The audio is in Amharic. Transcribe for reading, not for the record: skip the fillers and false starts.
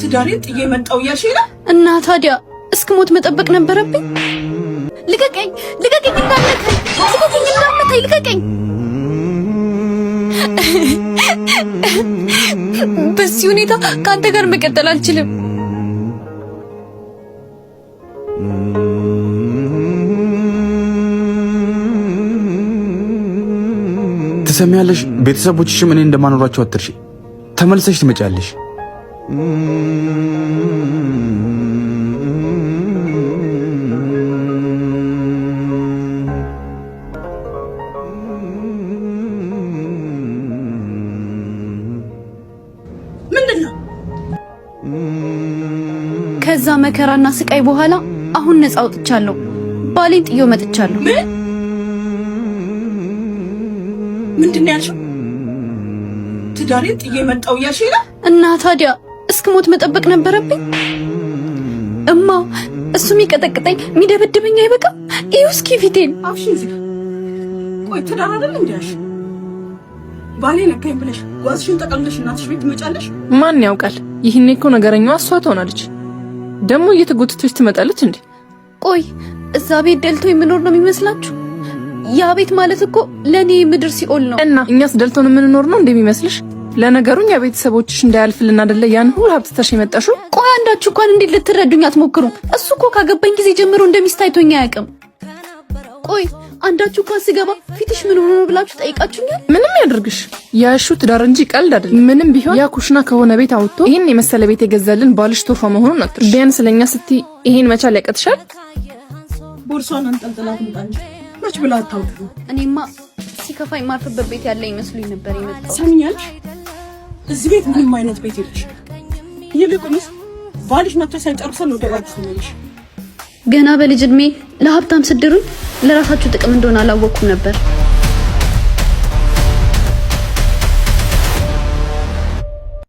ትዳሬን ጥዬ መጣሁ እያልሽ ነው? እና ታዲያ እስክሞት መጠበቅ ነበረብኝ? ልቀቀኝ! ልቀቀኝ! እንዳትነካኝ! ልቀቀኝ! እንዳትነካኝ! ልቀቀኝ! በዚህ ሁኔታ ከአንተ ጋር መቀጠል አልችልም። ትሰሚያለሽ? ቤተሰቦችሽም እኔ እንደማኖራቸው አትርሺ። ተመልሰሽ ትመጫለሽ። ምንድነው? ከዛ መከራና ስቃይ በኋላ አሁን ነፃ ወጥቻለሁ። ባሌን ጥዬው መጥቻለሁ። ምንድነው ያልሽው? ትዳሬን ጥዬ መጣሁ እያልሽ ነው? እና ታዲያ እስክሞት መጠበቅ ነበረብኝ? እማ እሱ የሚቀጠቅጠኝ የሚደበድበኝ አይበቃም? ይኸው እስኪ ፊቴን። አፍሽን ዝግ። ቆይ ትዳር አይደል እንዴ ያልሽ? ባሌ ነካኝ ብለሽ ጓዝሽን ጠቅልለሽ እናትሽ ቤት ትመጫለሽ? ማን ያውቃል? ይህኔ እኮ ነገረኛዋ እሷ ትሆናለች። ደግሞ እየተጎተተች ትመጣለች እንዴ? ቆይ እዛ ቤት ደልቶ የምኖር ነው የሚመስላችሁ? ያ ቤት ማለት እኮ ለኔ ምድር ሲኦል ነው። እና እኛስ ደልቶን የምንኖር ነው እንደሚመስልሽ? ለነገሩ ያ ቤተሰቦችሽ እንዳያልፍልን አይደለ ያን ሁሉ ሀብት ተሽ የመጣሽው? ቆይ አንዳችሁ እንኳን እንዴት ልትረዱኝ አትሞክሩም? እሱ እኮ ካገባኝ ጊዜ ጀምሮ እንደሚስት አይቶኝ አያውቅም። ቆይ አንዳችሁ እንኳን ስገባ ፊትሽ ምን ሆኖ ነው ብላችሁ ጠይቃችሁኛል? ምንም ያድርግሽ ያሹ ትዳር እንጂ ቀልድ አይደለም። ምንም ቢሆን ያ ኩሽና ከሆነ ቤት አውጥቶ ይሄን የመሰለ ቤት የገዛልን ባልሽ ቶፋ መሆኑን አትርሽ። ቢያንስ ለኛ ስትይ ይሄን መቻል ያቀጥሻል? ቦርሷን አንጠልጥላት እንጣንጂ መች ብላ አታውቁ። እኔማ ሲከፋኝ ማርፍበት ቤት ያለ ይመስሉኝ ነበር የመጣው። ሰምኛለሽ? እዚህ ቤት ምንም አይነት ቤት የለሽ። ይልቁንስ ባልሽ መጥቶ ሳይጨርሰን ወደ ባልሽ ትመለሽ። ገና በልጅ እድሜ ለሀብታም ስድሩኝ ለራሳችሁ ጥቅም እንደሆነ አላወቅኩም ነበር።